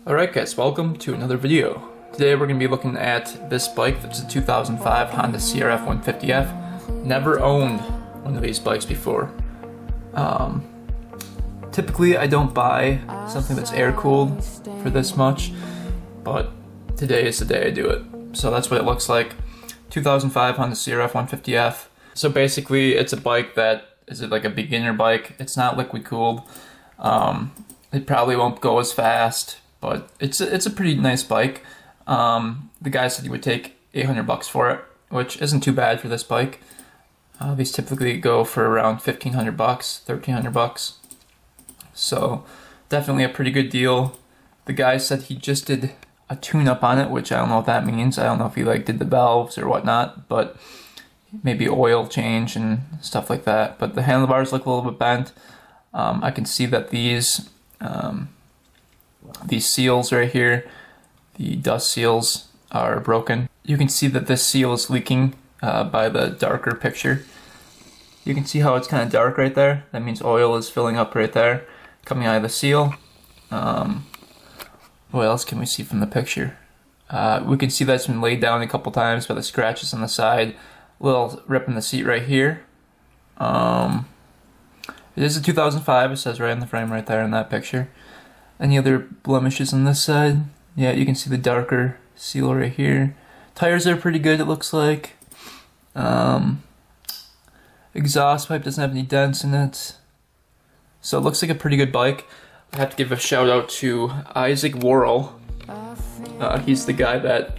Alright guys, welcome to another video. Today we're going to be looking at this bike. That's a 2005 Honda CRF 150F. Never owned one of these bikes before. Typically I don't buy something that's air-cooled for this much, but today is the day I do it. So that's what it looks like. 2005 Honda CRF 150F. So basically it's a bike that is like a beginner bike. It's not liquid cooled. It probably won't go as fast, but it's a pretty nice bike. The guy said he would take $800 for it, which isn't too bad for this bike. These typically go for around $1,500, $1,300. So definitely a pretty good deal. The guy said he just did a tune-up on it, which I don't know what that means. I don't know if he did the valves or whatnot, but maybe oil change and stuff like that. But the handlebars look a little bit bent. I can see that these seals right here, the dust seals, are broken. You can see that this seal is leaking by the darker picture. You can see how it's kind of dark right there. That means oil is filling up right there, coming out of the seal. What else can we see from the picture? We can see that it's been laid down a couple times by the scratches on the side. Little rip in the seat right here. It is a 2005, it says right on the frame right there in that picture. Any other blemishes on this side? Yeah, you can see the darker seal right here. Tires are pretty good, it looks like. Exhaust pipe doesn't have any dents in it. So it looks like a pretty good bike. I have to give a shout out to Isaac Worrell. He's the guy that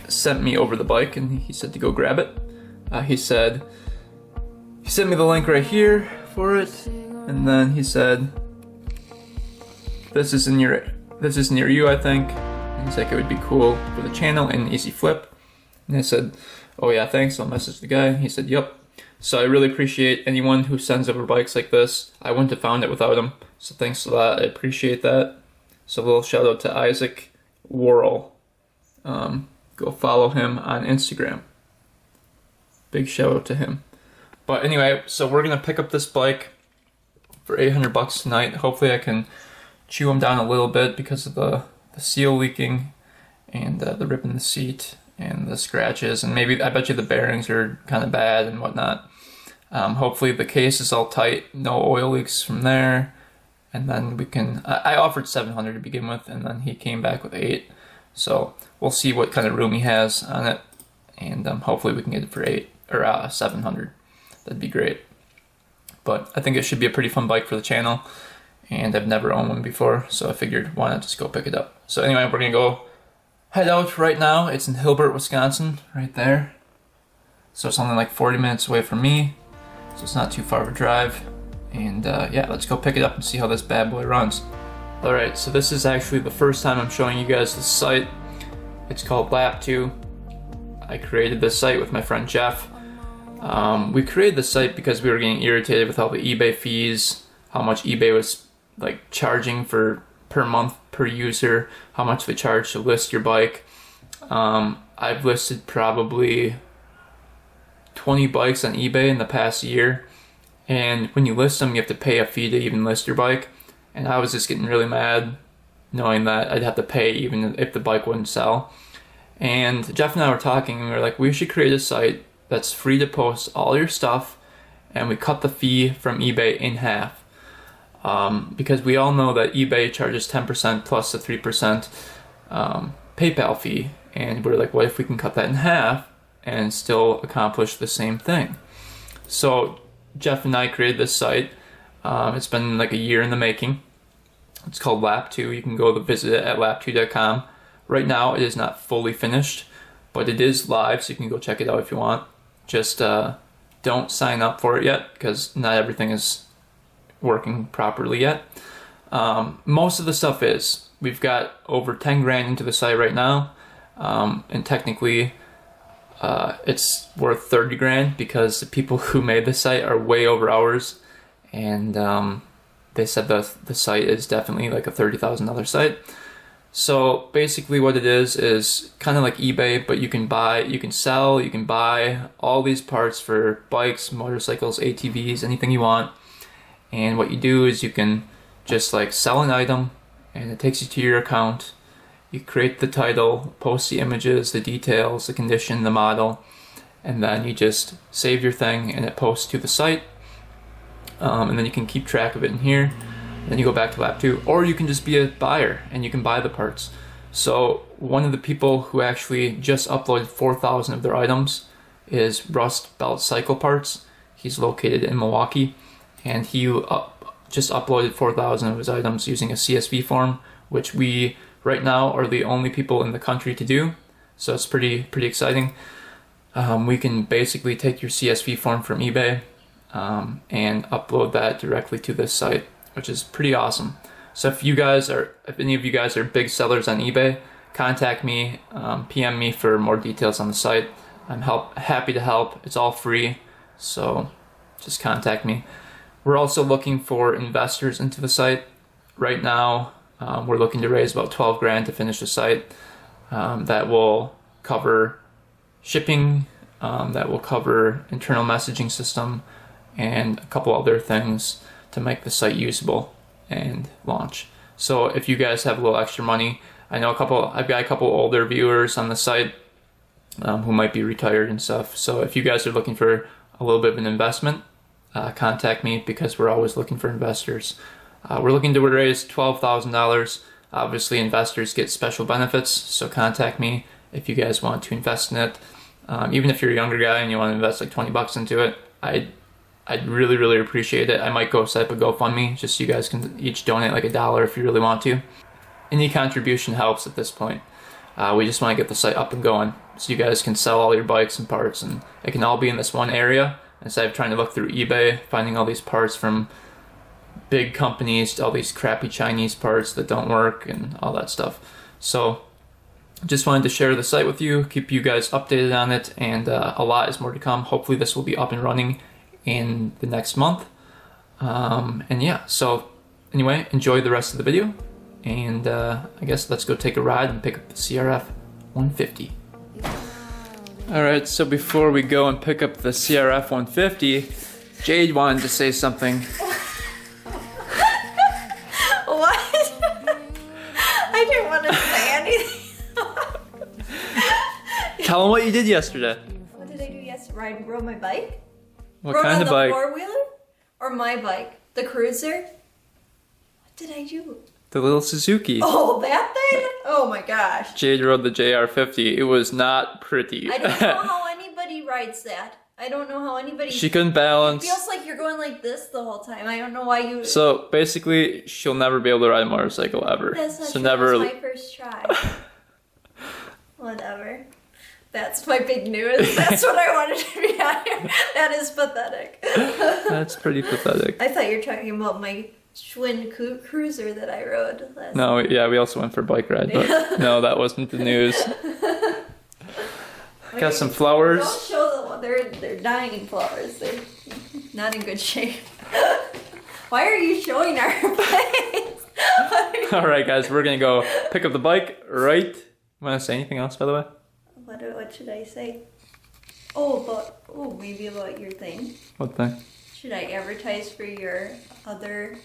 sent me over the bike, and he said to go grab it. He sent me the link right here for it, and then he said, this is near you, I think. And he's like, it would be cool for the channel and easy flip. And I said, oh yeah, thanks. I'll message the guy. He said, yep. So I really appreciate anyone who sends over bikes like this. I wouldn't have found it without him. So thanks for that. I appreciate that. So a little shout out to Isaac Worrell. Go follow him on Instagram. Big shout out to him. But anyway, so we're gonna pick up this bike for $800 tonight. Hopefully I can chew them down a little bit because of the seal leaking and the rip in the seat and the scratches, and maybe I bet you the bearings are kind of bad and whatnot. Hopefully the case is all tight, no oil leaks from there, and then we can. I offered $700 to begin with, and then he came back with $800. So we'll see what kind of room he has on it, and hopefully we can get it for $700. That'd be great. But I think it should be a pretty fun bike for the channel, and I've never owned one before, so I figured why not just go pick it up. So anyway, we're gonna go head out right now. It's in Hilbert, Wisconsin, right there. So it's only like 40 minutes away from me, so it's not too far of a drive. And yeah, let's go pick it up and see how this bad boy runs. Alright, so this is actually the first time I'm showing you guys this site. It's called Lap2. I created this site with my friend Jeff. We created the site because we were getting irritated with all the eBay fees, how much eBay was like charging per month per user, how much they charge to list your bike. I've listed probably 20 bikes on eBay in the past year, and when you list them you have to pay a fee to even list your bike, and I was just getting really mad knowing that I'd have to pay even if the bike wouldn't sell. And Jeff and I were talking, and we were like, we should create a site that's free to post all your stuff, and we cut the fee from eBay in half. Because we all know that eBay charges 10% plus the 3% PayPal fee, and we're like, what if we can cut that in half and still accomplish the same thing? So Jeff and I created this site. It's been like a year in the making. It's called Lap2. You can go to visit it at lap2.com. Right now it is not fully finished, but it is live, so you can go check it out if you want. Just don't sign up for it yet, because not everything is working properly yet. Most of the stuff is. We've got over 10 grand into the site right now, and technically it's worth 30 grand because the people who made the site are way over hours, and they said that the site is definitely like a $30,000 site. So basically what it is kind of like eBay, but you can buy, you can sell, you can buy all these parts for bikes, motorcycles, ATVs, anything you want. And what you do is you can just like sell an item and it takes you to your account. You create the title, post the images, the details, the condition, the model, and then you just save your thing and it posts to the site. And then you can keep track of it in here. Then you go back to lap 2, or you can just be a buyer and you can buy the parts. So one of the people who actually just uploaded 4,000 of their items is Rust Belt Cycle Parts. He's located in Milwaukee, and he just uploaded 4,000 of his items using a CSV form, which we right now are the only people in the country to do. So it's pretty exciting. We can basically take your CSV form from eBay and upload that directly to this site, which is pretty awesome. So if any of you guys are big sellers on eBay, contact me, PM me for more details on the site. I'm happy to help. It's all free, so just contact me. We're also looking for investors into the site. Right now, we're looking to raise about 12 grand to finish the site. That will cover shipping, that will cover internal messaging system, and a couple other things to make the site usable and launch. So if you guys have a little extra money, I've got a couple older viewers on the site who might be retired and stuff. So if you guys are looking for a little bit of an investment, contact me, because we're always looking for investors. We're looking to raise $12,000. Obviously, investors get special benefits, so contact me if you guys want to invest in it. Even if you're a younger guy and you want to invest like $20 into it, I'd really appreciate it. I might go set up a GoFundMe just so you guys can each donate like $1 if you really want to. Any contribution helps at this point. We just want to get the site up and going so you guys can sell all your bikes and parts, and it can all be in this one area instead of trying to look through eBay, finding all these parts from big companies, all these crappy Chinese parts that don't work and all that stuff. So just wanted to share the site with you, keep you guys updated on it, and a lot is more to come. Hopefully this will be up and running in the next month. And yeah, so anyway, enjoy the rest of the video, and I guess let's go take a ride and pick up the CRF 150. Alright, so before we go and pick up the CRF 150, Jade wanted to say something. What? I didn't want to say anything. Tell them what you did yesterday. What did I do yesterday? Rode my bike? What kind of bike? The four-wheeler? Or my bike? The Cruiser? What did I do? The little Suzuki. Oh, that thing? Oh my gosh. Jade rode the JR50. It was not pretty. I don't know how anybody rides that. I don't know how anybody... She couldn't balance. It feels like you're going like this the whole time. I don't know why you... So basically, she'll never be able to ride a motorcycle ever. That's not so true. never... That's my first try. Whatever. That's my big news. That's what I wanted to be on here. That is pathetic. That's pretty pathetic. I thought you were talking about my Schwinn Cruiser that I rode last No, yeah, we also went for a bike ride, but no, that wasn't the news. Got some flowers. Don't show them. They're dying flowers. They're not in good shape. Why are you showing our place? Alright guys, we're gonna go pick up the bike, right? Want to say anything else, by the way? What should I say? Maybe about your thing. What thing? Should I advertise for your other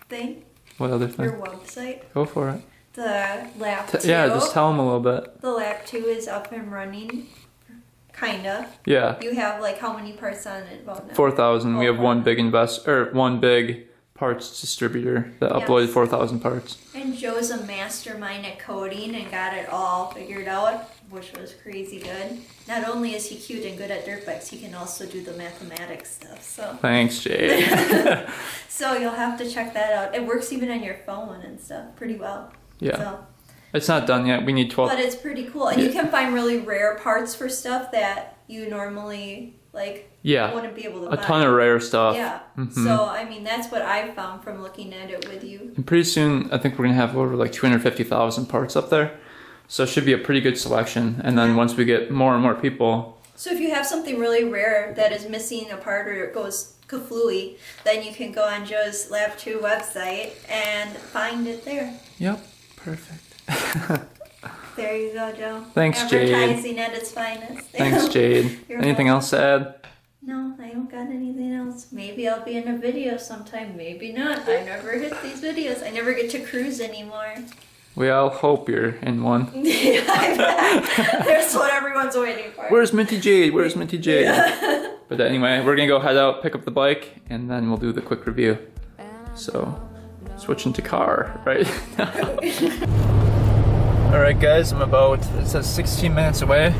thing? What other thing? Your website? Go for it. The lap 2. Yeah, just tell them a little bit. The lap 2 is up and running. Kinda. Yeah. You have like how many parts on it about now? 4,000. We have one big parts distributor that uploaded 4,000 parts. And Joe's a mastermind at coding and got it all figured out, which was crazy good. Not only is he cute and good at dirt bikes, he can also do the mathematics stuff. So thanks, Jade. So you'll have to check that out. It works even on your phone and stuff pretty well. Yeah. So. It's not done yet. We need 12. But it's pretty cool. And you can find really rare parts for stuff that you normally wouldn't be able to buy. A ton of rare stuff. Yeah. Mm-hmm. So, I mean, that's what I found from looking at it with you. And pretty soon, I think we're going to have over like 250,000 parts up there. So it should be a pretty good selection. And then once we get more and more people... So if you have something really rare that is missing a part or it goes kaflooey, then you can go on Joe's Lab 2 website and find it there. Yep. Perfect. There you go, Joe. Thanks, Jade. Advertising at its finest. Thanks, Jade. Anything else to add? No, I don't got anything else. Maybe I'll be in a video sometime, maybe not. I never hit these videos. I never get to cruise anymore. We all hope you're in one. Yeah, I bet. That's what everyone's waiting for. Where's Minty Jade? Where's Minty Jade? Yeah. But anyway, we're gonna go head out, pick up the bike, and then we'll do the quick review. So, switching to car right now. Alright guys, I'm about, it says 16 minutes away.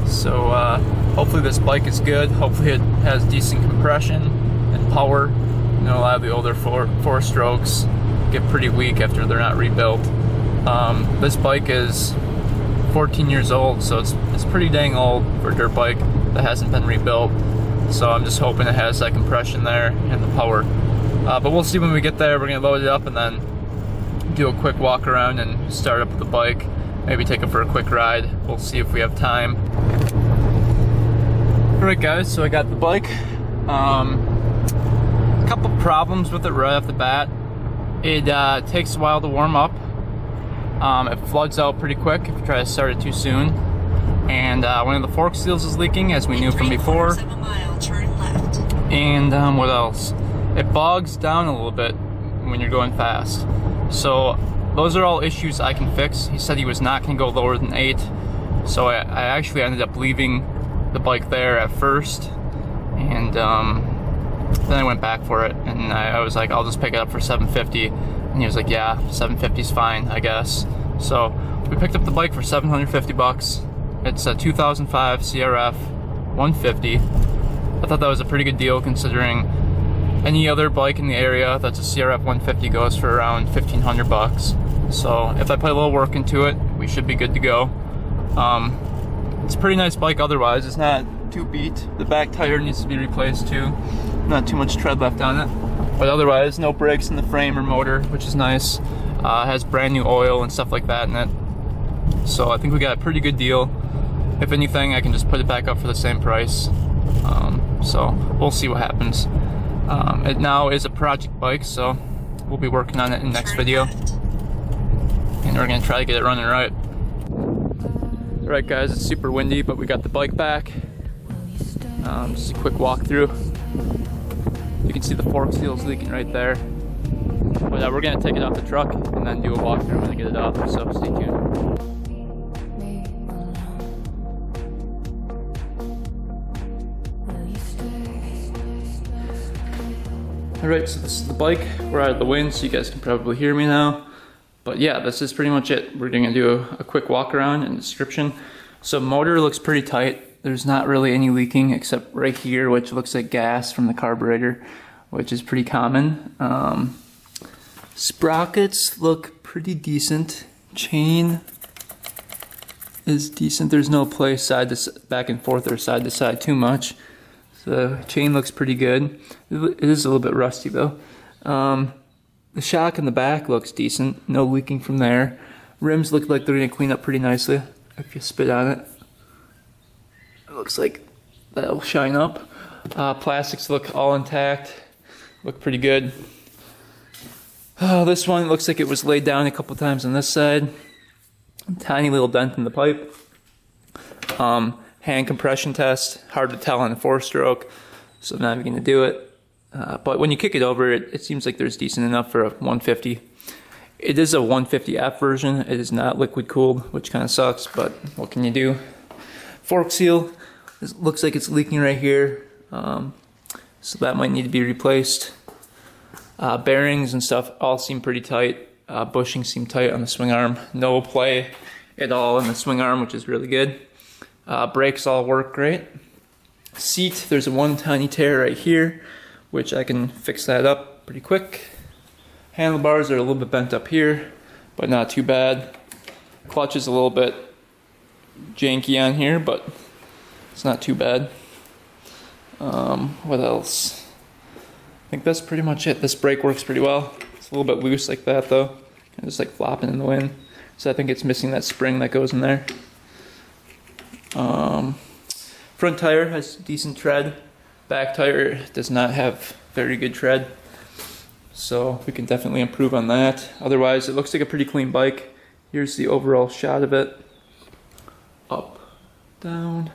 So hopefully this bike is good. Hopefully it has decent compression and power. You know, a lot of the older four strokes get pretty weak after they're not rebuilt. This bike is 14 years old, so it's pretty dang old for a dirt bike that hasn't been rebuilt. So I'm just hoping it has that compression there and the power. But we'll see when we get there. We're gonna load it up and then do a quick walk around and start up the bike. Maybe take it for a quick ride. We'll see if we have time. Alright guys, so I got the bike. A couple problems with it right off the bat. It takes a while to warm up. It floods out pretty quick if you try to start it too soon. And one of the fork seals is leaking, as we knew from before. And what else? It bogs down a little bit when you're going fast. So those are all issues I can fix. He said he was not going to go lower than 8. So I actually ended up leaving the bike there at first. And then I went back for it. And I was like, I'll just pick it up for $750. And he was like, yeah, $750 is fine, I guess. So we picked up the bike for $750. It's a 2005 CRF 150. I thought that was a pretty good deal considering any other bike in the area that's a CRF 150 goes for around $1,500. So if I put a little work into it, we should be good to go. It's a pretty nice bike otherwise. It's not too beat. The back tire needs to be replaced too. Not too much tread left on it. But otherwise, no brakes in the frame or motor, which is nice. It has brand new oil and stuff like that in it. So I think we got a pretty good deal. If anything, I can just put it back up for the same price. So we'll see what happens. It now is a project bike, so we'll be working on it in the next video. And we're gonna try to get it running right. Alright guys, it's super windy, but we got the bike back. Just a quick walkthrough. You can see the fork seals leaking right there. But we're gonna take it off the truck and then do a walkthrough when I get it off, so stay tuned. Alright, so this is the bike. We're out of the wind, so you guys can probably hear me now. But yeah, this is pretty much it. We're gonna do a quick walk around and description. So motor looks pretty tight. There's not really any leaking except right here, which looks like gas from the carburetor, which is pretty common. Sprockets look pretty decent. Chain is decent. There's no play side to back and forth or side to side too much. The chain looks pretty good. It is a little bit rusty though. The shock in the back looks decent. No leaking from there. Rims look like they're gonna clean up pretty nicely if you spit on it. It looks like that'll shine up. Plastics look all intact. Look pretty good. This one looks like it was laid down a couple times on this side. Tiny little dent in the pipe. Hand compression test, hard to tell on a 4-stroke, so I'm not even going to do it. But when you kick it over, it seems like there's decent enough for a 150. It is a 150F version. It is not liquid cooled, which kind of sucks, but what can you do? Fork seal, it looks like it's leaking right here, so that might need to be replaced. Bearings and stuff all seem pretty tight. Bushings seem tight on the swing arm. No play at all in the swing arm, which is really good. Brakes all work great. Seat, there's one tiny tear right here, which I can fix that up pretty quick. Handlebars are a little bit bent up here, but not too bad. Clutch is a little bit janky on here, but it's not too bad. What else? I think that's pretty much it. This brake works pretty well. It's a little bit loose like that though, and just like flopping in the wind. So I think it's missing that spring that goes in there. Front tire has decent tread. Back tire does not have very good tread. So we can definitely improve on that. Otherwise, it looks like a pretty clean bike. Here's the overall shot of it. Up, down.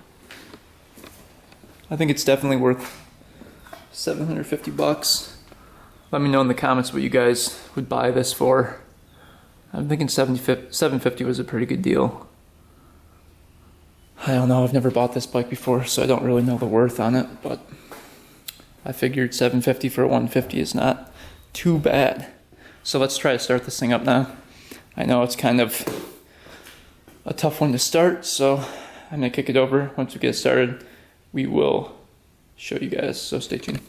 I think it's definitely worth 750 bucks. Let me know in the comments what you guys would buy this for. I'm thinking 750 was a pretty good deal. I don't know, I've never bought this bike before, so I don't really know the worth on it, but I figured 750 for a 150 is not too bad. So let's try to start this thing up now. I know it's kind of a tough one to start, so I'm gonna kick it over. Once we get started, we will show you guys, so stay tuned.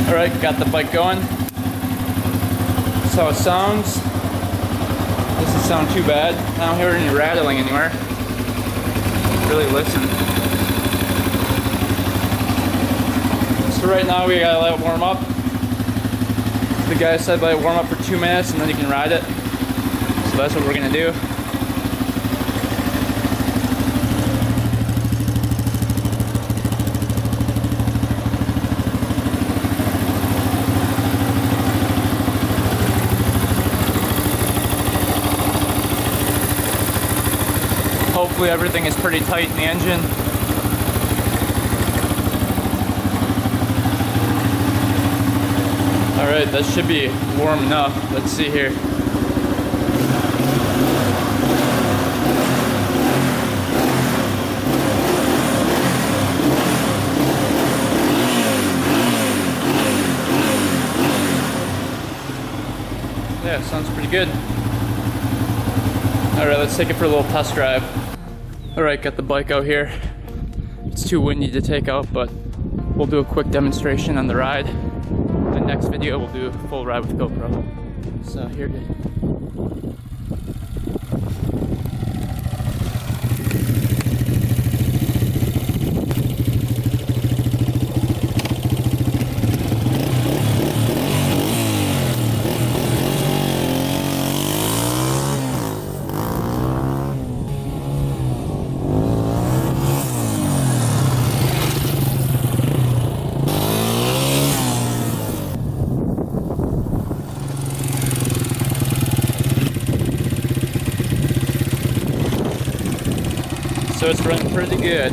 All right, got the bike going. That's how it sounds. Doesn't sound too bad. I don't hear any rattling anywhere. Really listen. So right now we gotta let it warm up. The guy said let it warm up for 2 minutes and then you can ride it. So that's what we're gonna do. Hopefully everything is pretty tight in the engine. Alright, that should be warm enough. Let's see here. Yeah, sounds pretty good. Alright, let's take it for a little test drive. Alright, got the bike out here. It's too windy to take out, but we'll do a quick demonstration on the ride. The next video, we'll do a full ride with GoPro. So here it is. So it's running pretty good.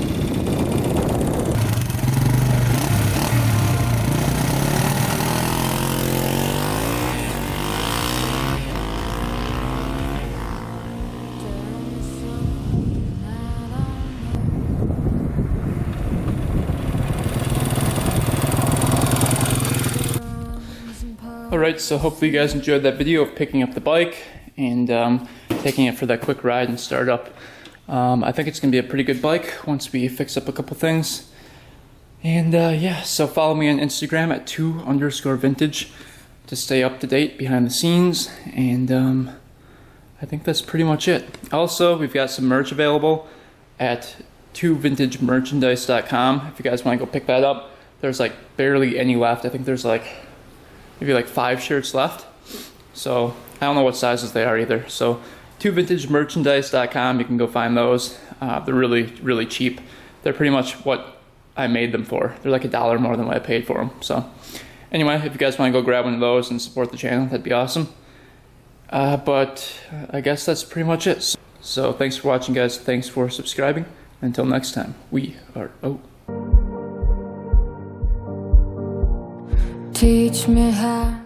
Alright, so hopefully you guys enjoyed that video of picking up the bike and taking it for that quick ride and start up. I think it's going to be a pretty good bike once we fix up a couple things. And yeah, so follow me on Instagram at 2_vintage to stay up to date behind the scenes. And I think that's pretty much it. Also, we've got some merch available at 2vintagemerchandise.com. If you guys want to go pick that up, there's like barely any left. I think there's like maybe like 5 shirts left. So I don't know what sizes they are either. So 2vintagemerchandise.com, you can go find those. They're really, really cheap. They're pretty much what I made them for. They're like $1 more than what I paid for them. So anyway, if you guys want to go grab one of those and support the channel, that'd be awesome. But I guess that's pretty much it. So thanks for watching, guys. Thanks for subscribing. Until next time, we are out. Teach me how